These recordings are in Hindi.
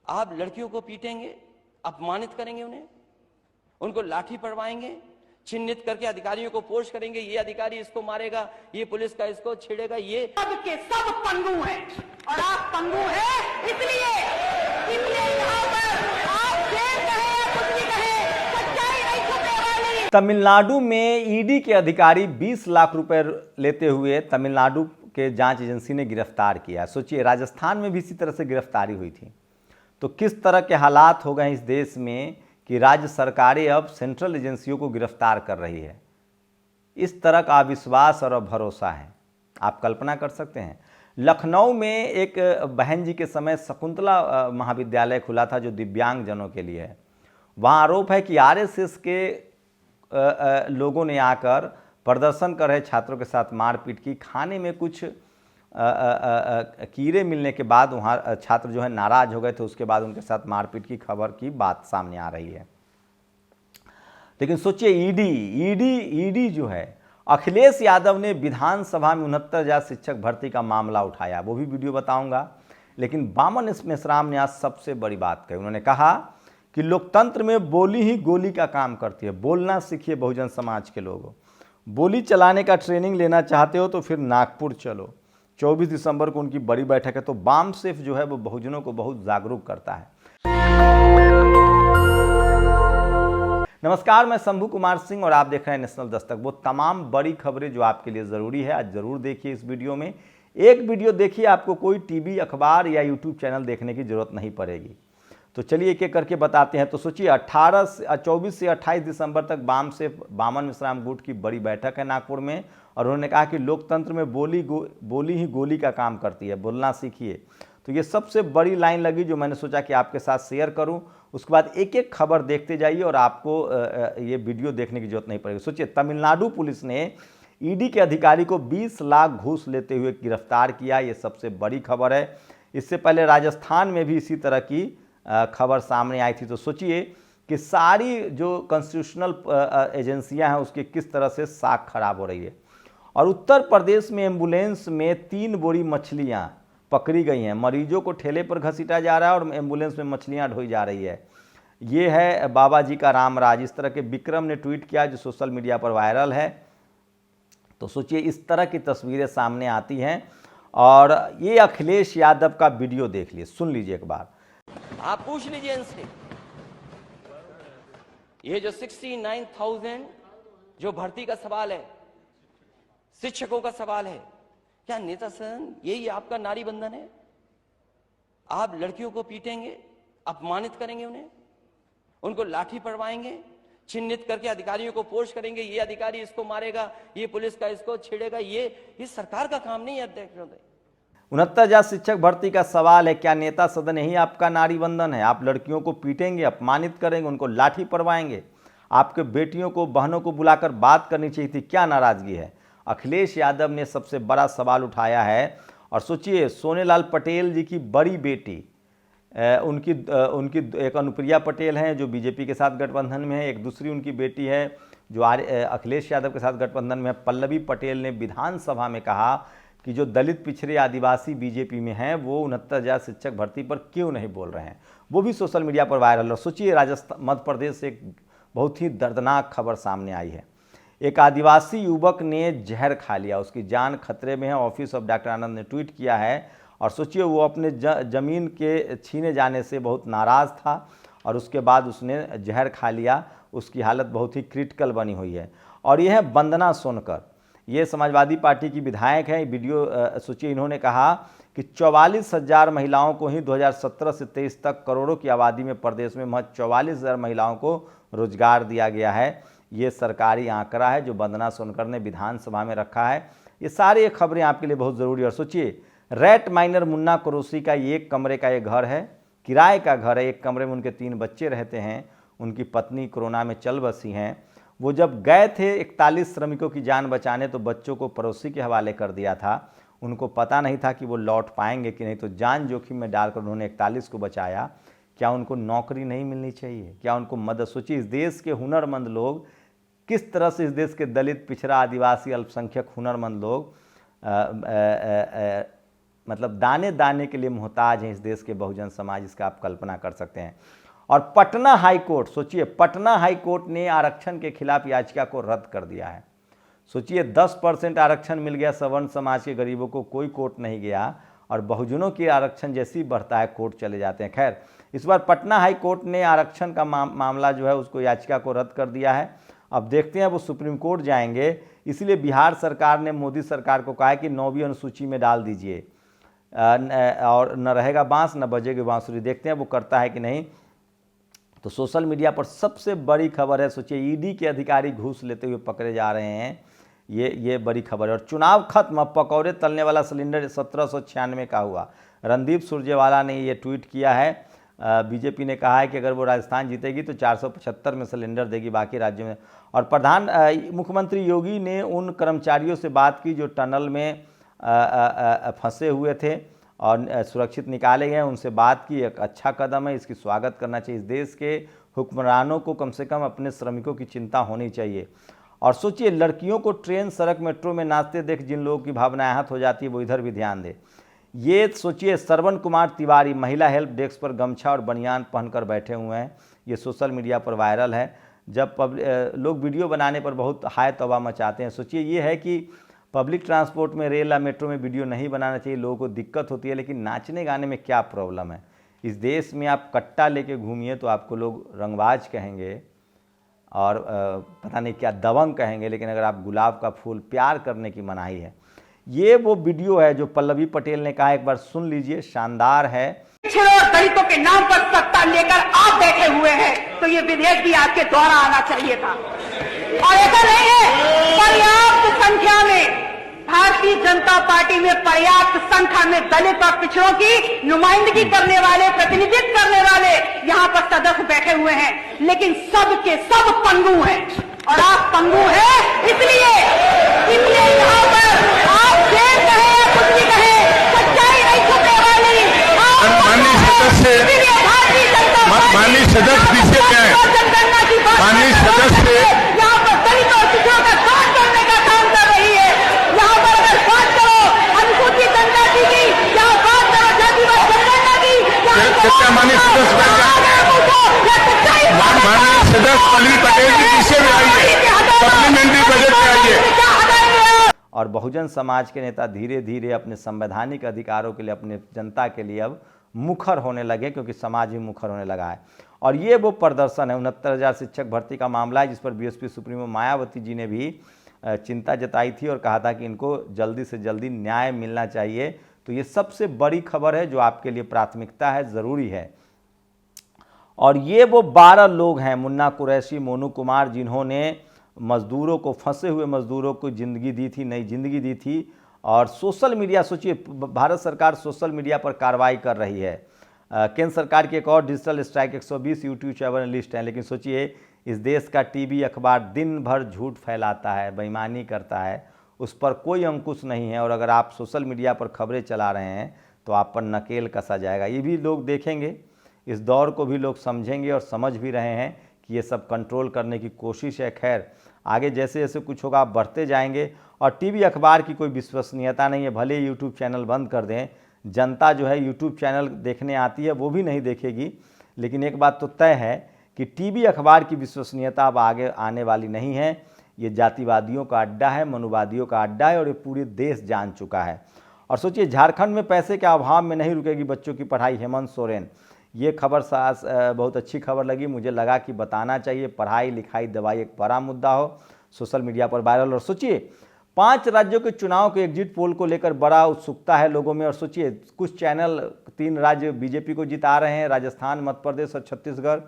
आप लड़कियों को पीटेंगे, अपमानित करेंगे, उनको लाठी पड़वाएंगे, चिन्हित करके अधिकारियों को पोस्ट करेंगे, ये अधिकारी इसको मारेगा, ये पुलिस का इसको छेड़ेगा। ये सब के सब पंगु हैं और आप पंगु हैं, इसलिए यहाँ पर आप जेल कहे या कुछ भी कहे, सच्चाई नहीं छुपने वाली। तमिलनाडु में ईडी के अधिकारी 20 लाख रुपए लेते हुए तमिलनाडु के जांच एजेंसी ने गिरफ्तार किया। सोचिए, राजस्थान में भी इसी तरह से गिरफ्तारी हुई थी। तो किस तरह के हालात हो गए इस देश में कि राज्य सरकारें अब सेंट्रल एजेंसियों को गिरफ्तार कर रही है। इस तरह का अविश्वास और भरोसा है, आप कल्पना कर सकते हैं। लखनऊ में एक बहन जी के समय शकुंतला महाविद्यालय खुला था जो दिव्यांग जनों के लिए है। वहाँ आरोप है कि आरएसएस के लोगों ने आकर प्रदर्शन कर रहे छात्रों के साथ मारपीट की। खाने में कुछ कीड़े मिलने के बाद वहाँ छात्र जो है नाराज हो गए थे, उसके बाद उनके साथ मारपीट की खबर की बात सामने आ रही है। लेकिन सोचिए, ईडी जो है, अखिलेश यादव ने विधानसभा में 69,000 शिक्षक भर्ती का मामला उठाया, वो भी वीडियो बताऊंगा। लेकिन बामन मेश्राम ने आज सबसे बड़ी बात कही। उन्होंने कहा कि लोकतंत्र में बोली ही गोली का काम करती है। बोलना सीखिए बहुजन समाज के लोगों। बोली चलाने का ट्रेनिंग लेना चाहते हो तो फिर नागपुर चलो। 24 दिसंबर को उनकी बड़ी बैठक है। तो बामसेफ जो है वो बहुजनों को बहुत जागरूक करता है। नमस्कार, मैं शंभू कुमार सिंह और आप देख रहे हैं नेशनल दस्तक। वो तमाम बड़ी खबरें जो आपके लिए ज़रूरी है, आज ज़रूर देखिए इस वीडियो में। एक वीडियो देखिए, आपको कोई टीवी, अखबार या यूट्यूब चैनल देखने की ज़रूरत नहीं पड़ेगी। तो चलिए एक एक करके बताते हैं। तो सोचिए, 24 से 28 दिसंबर तक बामन मेश्राम गुट की बड़ी बैठक है नागपुर में। और उन्होंने कहा कि लोकतंत्र में बोली ही गोली का काम करती है, बोलना सीखिए। तो ये सबसे बड़ी लाइन लगी जो मैंने सोचा कि आपके साथ शेयर करूं। उसके बाद एक एक खबर देखते जाइए और आपको ये वीडियो देखने की जरूरत नहीं पड़ेगी। सोचिए, तमिलनाडु पुलिस ने ईडी के अधिकारी को 20 लाख घूस लेते हुए गिरफ्तार किया। ये सबसे बड़ी खबर है। इससे पहले राजस्थान में भी इसी तरह की खबर सामने आई थी। तो सोचिए कि सारी जो कॉन्स्टिट्यूशनल एजेंसियां हैं उसकी किस तरह से साख खराब हो रही है। और उत्तर प्रदेश में एम्बुलेंस में 3 बोरी मछलियां पकड़ी गई हैं। मरीजों को ठेले पर घसीटा जा रहा है और एम्बुलेंस में मछलियां ढोई जा रही है। ये है बाबा जी का रामराज। इस तरह के विक्रम ने ट्वीट किया जो सोशल मीडिया पर वायरल है। तो सोचिए, इस तरह की तस्वीरें सामने आती हैं। और ये अखिलेश यादव का वीडियो देख लीजिए, सुन लीजिए एक बार। आप पूछ लीजिए इनसे, ये जो 69,000 जो भर्ती का सवाल है, शिक्षकों का सवाल है, क्या नेता सदन यही आपका नारी बंधन है? आप लड़कियों को पीटेंगे, अपमानित करेंगे, उनको लाठी पड़वाएंगे, चिन्हित करके अधिकारियों को पोस्ट करेंगे, ये अधिकारी इसको मारेगा, ये पुलिस का इसको छेड़ेगा। ये सरकार का काम नहीं है अध्यक्ष महोदय। 69,000 शिक्षक भर्ती का सवाल है, क्या नेता सदन यही आपका नारी बंधन है? आप लड़कियों को पीटेंगे, अपमानित करेंगे, उनको लाठी पड़वाएंगे। आपके बेटियों को, बहनों को बुलाकर बात करनी चाहिए थी, क्या नाराजगी है? अखिलेश यादव ने सबसे बड़ा सवाल उठाया है। और सोचिए, सोनेलाल पटेल जी की बड़ी बेटी, उनकी एक अनुप्रिया पटेल हैं जो बीजेपी के साथ गठबंधन में है, एक दूसरी उनकी बेटी है जो अखिलेश यादव के साथ गठबंधन में है, पल्लवी पटेल ने विधानसभा में कहा कि जो दलित पिछड़े आदिवासी बीजेपी में हैं वो 69,000 शिक्षक भर्ती पर क्यों नहीं बोल रहे हैं। वो भी सोशल मीडिया पर वायरल। और सोचिए, राजस्थान, मध्य प्रदेश से एक बहुत ही दर्दनाक खबर सामने आई है। एक आदिवासी युवक ने जहर खा लिया, उसकी जान खतरे में है। ऑफिस ऑफ डॉक्टर आनंद ने ट्वीट किया है। और सोचिए, वो अपने ज़मीन के छीने जाने से बहुत नाराज़ था और उसके बाद उसने जहर खा लिया। उसकी हालत बहुत ही क्रिटिकल बनी हुई है। और यह है वंदना सोनकर, ये समाजवादी पार्टी की विधायक है। वीडियो सोचिए, इन्होंने कहा कि 44,000 महिलाओं को ही 2017 से 23 तक करोड़ों की आबादी में प्रदेश में महज 44,000 महिलाओं को रोजगार दिया गया है। ये सरकारी आंकड़ा है जो वंदना सोनकर ने विधानसभा में रखा है। ये सारी खबरें आपके लिए बहुत ज़रूरी है। और सोचिए, रेट माइनर मुन्ना कुरैशी का ये 1 कमरे का ये घर है, किराए का घर है। 1 कमरे में उनके 3 बच्चे रहते हैं। उनकी पत्नी कोरोना में चल बसी हैं। वो जब गए थे 41 श्रमिकों की जान बचाने तो बच्चों को पड़ोसी के हवाले कर दिया था। उनको पता नहीं था कि वो लौट पाएंगे कि नहीं, तो जान जोखिम में डालकर उन्होंने 41 को बचाया। क्या उनको नौकरी नहीं मिलनी चाहिए? क्या उनको मदद? सोचिए, इस देश के हुनरमंद लोग किस तरह से, इस देश के दलित, पिछड़ा, आदिवासी, अल्पसंख्यक हुनरमंद लोग मतलब दाने दाने के लिए मोहताज हैं इस देश के बहुजन समाज, इसका आप कल्पना कर सकते हैं। और पटना हाई कोर्ट, सोचिए पटना हाई कोर्ट ने आरक्षण के खिलाफ याचिका को रद्द कर दिया है। सोचिए 10% आरक्षण मिल गया सवर्ण समाज के गरीबों को, कोई कोर्ट नहीं गया, और बहुजनों के आरक्षण जैसे ही बढ़ता है कोर्ट चले जाते हैं। खैर इस बार पटना हाई कोर्ट ने आरक्षण का मामला जो है उसको याचिका को रद्द कर दिया है। अब देखते हैं वो सुप्रीम कोर्ट जाएंगे, इसलिए बिहार सरकार ने मोदी सरकार को कहा है कि 9वीं अनुसूची में डाल दीजिए, और न रहेगा बांस न बजेगी बांसुरी। देखते हैं वो करता है कि नहीं। तो सोशल मीडिया पर सबसे बड़ी खबर है, सोचिए ईडी के अधिकारी घूस लेते हुए पकड़े जा रहे हैं, ये बड़ी खबर है। और चुनाव खत्म, अब पकौड़े तलने वाला सिलेंडर 1796 का हुआ। रणदीप सुरजेवाला ने ये ट्वीट किया है। बीजेपी ने कहा है कि अगर वो राजस्थान जीतेगी तो 475 में सिलेंडर देगी बाकी राज्यों में। और मुख्यमंत्री योगी ने उन कर्मचारियों से बात की जो टनल में फंसे हुए थे और सुरक्षित निकाले गए, उनसे बात की। एक अच्छा कदम है, इसकी स्वागत करना चाहिए। इस देश के हुक्मरानों को कम से कम अपने श्रमिकों की चिंता होनी चाहिए। और सोचिए लड़कियों को ट्रेन, सड़क, मेट्रो में नाचते देख जिन लोगों की भावनाएं आहत हो जाती है वो इधर भी ध्यान दे। ये सोचिए श्रवण कुमार तिवारी महिला हेल्प डेस्क पर गमछा और बनियान पहनकर बैठे हुए हैं, ये सोशल मीडिया पर वायरल है। जब लोग वीडियो बनाने पर बहुत हाय तौबा मचाते हैं। सोचिए ये है कि पब्लिक ट्रांसपोर्ट में, रेल या मेट्रो में वीडियो नहीं बनाना चाहिए, लोगों को दिक्कत होती है, लेकिन नाचने गाने में क्या प्रॉब्लम है। इस देश में आप कट्टा लेके घूमिए तो आपको लोग रंगबाज कहेंगे और पता नहीं क्या दबंग कहेंगे, लेकिन अगर आप गुलाब का फूल प्यार करने की मनाही है। ये वो वीडियो है जो पल्लवी पटेल ने कहा, एक बार सुन लीजिए, शानदार है। और दलितों के नाम पर सत्ता लेकर आप बैठे हुए हैं, तो ये विधेयक भी आपके द्वारा आना चाहिए था। और ऐसा नहीं है, पर्याप्त संख्या में भारतीय जनता पार्टी में पर्याप्त संख्या में दलित और पिछड़ों की नुमाइंदगी करने वाले, प्रतिनिधित्व करने वाले यहाँ पर सदस्य बैठे हुए हैं, लेकिन सब के सब पंगु हैं। और आप पंगु हैं, इसलिए यहाँ पर आप शेर कहे या कुछ भी कहे, सच्चाई नहीं छुपने वाली। माननीय सदस्य पीछे क्या है, माननीय सदस्य यहाँ पर दलित और पिछड़ों का साथ करने का काम कर रही है। यहाँ पर अगर बात करो अनुसूचित जनजाति की, यहाँ बात करो जातिवाद जनगणना की, माननीय सदस्य पल्लवी पटेल जी पीछे भी आइए, सप्लीमेंट्री बजट में आइए। और बहुजन समाज के नेता धीरे धीरे अपने संवैधानिक अधिकारों के लिए, अपने जनता के लिए अब मुखर होने लगे, क्योंकि समाज भी मुखर होने लगा है। और ये वो प्रदर्शन है 69,000 शिक्षक भर्ती का मामला है, जिस पर बीएसपी सुप्रीमो मायावती जी ने भी चिंता जताई थी और कहा था कि इनको जल्दी से जल्दी न्याय मिलना चाहिए। तो ये सबसे बड़ी खबर है जो आपके लिए प्राथमिकता है, ज़रूरी है। और ये वो 12 लोग हैं, मुन्ना कुरैशी, मोनू कुमार, जिन्होंने मजदूरों को, फंसे हुए मजदूरों को ज़िंदगी दी थी, नई ज़िंदगी दी थी। और सोशल मीडिया, सोचिए भारत सरकार सोशल मीडिया पर कार्रवाई कर रही है। केंद्र सरकार की एक और digital strike 120 YouTube channel list है, लेकिन सोचिए इस देश का टीवी अखबार दिन भर झूठ फैलाता है, बेईमानी करता है, उस पर कोई अंकुश नहीं है। और अगर आप सोशल मीडिया पर खबरें चला रहे हैं तो आप पर नकेल कसा जाएगा। ये भी लोग देखेंगे, इस दौर को भी लोग समझेंगे और समझ भी रहे हैं कि ये सब कंट्रोल करने की कोशिश है। खैर आगे जैसे जैसे कुछ होगा आप बढ़ते जाएंगे। और टीवी अखबार की कोई विश्वसनीयता नहीं है, भले यूट्यूब चैनल बंद कर दें, जनता जो है यूट्यूब चैनल देखने आती है वो भी नहीं देखेगी। लेकिन एक बात तो तय है कि टीवी अखबार की विश्वसनीयता अब आगे आने वाली नहीं है। ये जातिवादियों का अड्डा है, मनुवादियों का अड्डा है, और ये पूरे देश जान चुका है। और सोचिए झारखंड में पैसे के अभाव में नहीं रुकेगी बच्चों की पढ़ाई, हेमंत सोरेन। ये खबर बहुत अच्छी खबर लगी, मुझे लगा कि बताना चाहिए। पढ़ाई लिखाई दवाई एक बड़ा मुद्दा हो, सोशल मीडिया पर वायरल। और सोचिए 5 राज्यों के चुनाव के एग्जिट पोल को लेकर बड़ा उत्सुकता है लोगों में। और सोचिए कुछ चैनल 3 राज्य बीजेपी को जिता रहे हैं, राजस्थान, मध्य प्रदेश और छत्तीसगढ़।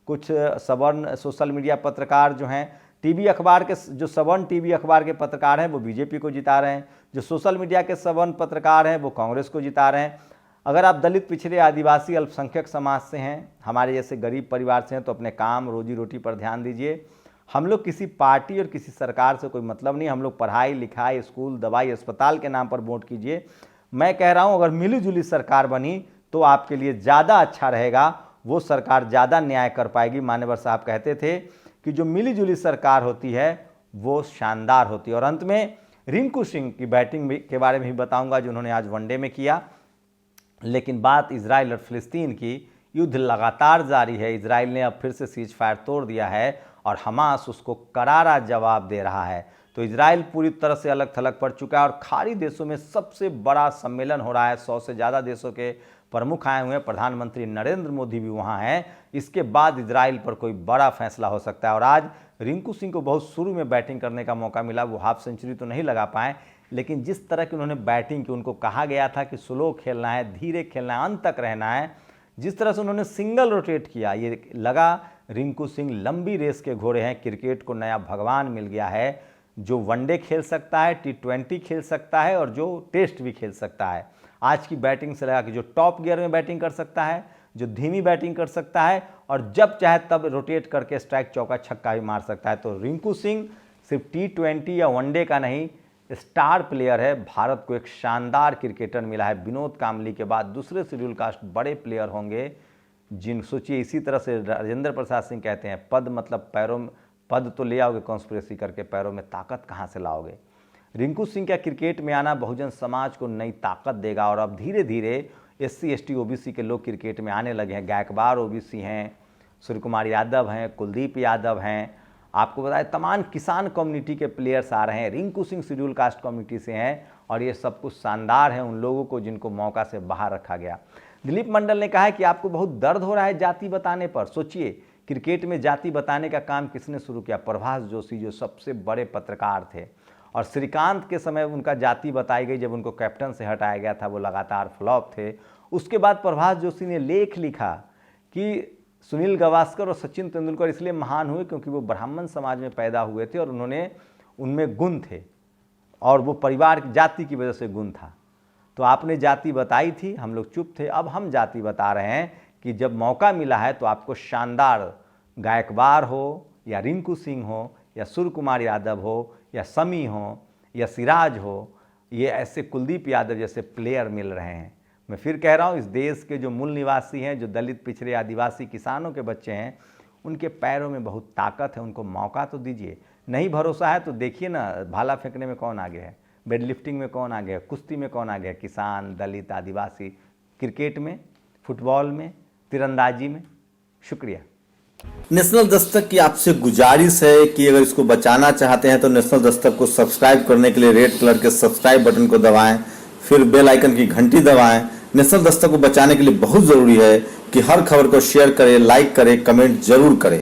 कुछ सवर्ण सोशल मीडिया पत्रकार जो हैं, टीवी अखबार के जो सवर्ण टीवी अखबार के पत्रकार हैं वो बीजेपी को जिता रहे हैं, जो सोशल मीडिया के सवर्ण पत्रकार हैं वो कांग्रेस को जिता रहे हैं। अगर आप दलित, पिछड़े, आदिवासी, अल्पसंख्यक समाज से हैं, हमारे जैसे गरीब परिवार से हैं, तो अपने काम, रोजी रोटी पर ध्यान दीजिए। हम लोग किसी पार्टी और किसी सरकार से कोई मतलब नहीं, हम लोग पढ़ाई लिखाई, स्कूल, दवाई, अस्पताल के नाम पर वोट कीजिए। मैं कह रहा हूं अगर मिलीजुली सरकार बनी तो आपके लिए ज़्यादा अच्छा रहेगा, वो सरकार ज़्यादा न्याय कर पाएगी। मान्यवर साहब कहते थे कि जो मिलीजुली सरकार होती है वो शानदार होती है। और अंत में रिंकू सिंह की बैटिंग के बारे में भी बताऊंगा जो उन्होंने आज वनडे में किया। लेकिन बात इजराइल और फिलिस्तीन की, युद्ध लगातार जारी है। इजराइल ने अब फिर से सीज फायर तोड़ दिया है और हमास उसको करारा जवाब दे रहा है। तो इजराइल पूरी तरह से अलग थलग पड़ चुका है और खाड़ी देशों में सबसे बड़ा सम्मेलन हो रहा है। 100 से ज़्यादा देशों के प्रमुख आए हुए हैं, प्रधानमंत्री नरेंद्र मोदी भी वहाँ हैं। इसके बाद इजराइल पर कोई बड़ा फैसला हो सकता है। और आज रिंकू सिंह को बहुत शुरू में बैटिंग करने का मौका मिला, वो हाफ सेंचुरी तो नहीं लगा पाए, लेकिन जिस तरह की उन्होंने बैटिंग की, उनको कहा गया था कि स्लो खेलना है, धीरे खेलना है, अंत तक रहना है, जिस तरह से उन्होंने सिंगल रोटेट किया, ये लगा रिंकू सिंह लंबी रेस के घोड़े हैं। क्रिकेट को नया भगवान मिल गया है, जो वनडे खेल सकता है, T20 खेल सकता है और जो टेस्ट भी खेल सकता है। आज की बैटिंग से लगा कि जो टॉप गियर में बैटिंग कर सकता है, जो धीमी बैटिंग कर सकता है और जब चाहे तब रोटेट करके स्ट्राइक, चौका, छक्का भी मार सकता है। तो रिंकू सिंह सिर्फ T20 या वनडे का नहीं, स्टार प्लेयर है। भारत को एक शानदार क्रिकेटर मिला है। विनोद कांबली के बाद दूसरे शेड्यूल कास्ट बड़े प्लेयर होंगे जिन, सोचिए इसी तरह से राजेंद्र प्रसाद सिंह कहते हैं, पद मतलब पैरों में, पद तो ले आओगे कॉन्स्पिरेसी करके, पैरों में ताकत कहाँ से लाओगे। रिंकू सिंह का क्रिकेट में आना बहुजन समाज को नई ताकत देगा और अब धीरे धीरे SC ST OBC के लोग क्रिकेट में आने लगे हैं। गायकवाड़ OBC हैं, सूर्य कुमार यादव हैं, कुलदीप यादव हैं, आपको बताएं तमाम किसान कम्युनिटी के प्लेयर्स आ रहे हैं। Rinku Singh schedule caste community से हैं और ये सब कुछ शानदार है उन लोगों को जिनको मौका से बाहर रखा गया। दिलीप मंडल ने कहा है कि आपको बहुत दर्द हो रहा है जाति बताने पर। सोचिए, क्रिकेट में जाति बताने का काम किसने शुरू किया? प्रभास जोशी, जो सबसे बड़े पत्रकार थे। और श्रीकांत के समय उनका जाति बताई गई, जब उनको कैप्टन से हटाया गया था, वो लगातार फ्लॉप थे। उसके बाद प्रभास जोशी ने लेख लिखा कि सुनील गावस्कर और सचिन तेंदुलकर इसलिए महान हुए क्योंकि वो ब्राह्मण समाज में पैदा हुए थे और उन्होंने, उनमें गुण थे और वो परिवार जाति की वजह से गुण था। तो आपने जाति बताई थी, हम लोग चुप थे। अब हम जाति बता रहे हैं कि जब मौका मिला है तो आपको शानदार, गायकवाड़ हो या रिंकू सिंह हो या सूर्य कुमार यादव हो या शमी हो या सिराज हो, ये ऐसे कुलदीप यादव जैसे प्लेयर मिल रहे हैं। मैं फिर कह रहा हूँ, इस देश के जो मूल निवासी हैं, जो दलित, पिछड़े, आदिवासी किसानों के बच्चे हैं, उनके पैरों में बहुत ताकत है, उनको मौका तो दीजिए। नहीं भरोसा है तो देखिए ना, भाला फेंकने में कौन आगे है, वेट लिफ्टिंग में कौन आगे है, कुश्ती में कौन आगे है, किसान, दलित, आदिवासी, क्रिकेट में, फुटबॉल में, तीरंदाजी में। शुक्रिया। नेशनल दस्तक की आपसे गुजारिश है कि अगर इसको बचाना चाहते हैं तो नेशनल दस्तक को सब्सक्राइब करने के लिए रेड कलर के सब्सक्राइब बटन को दबाएं, फिर बेल आइकन की घंटी दबाएं। नेशनल दस्तक को बचाने के लिए बहुत जरूरी है कि हर खबर को शेयर करें, लाइक करें, कमेंट जरूर करें।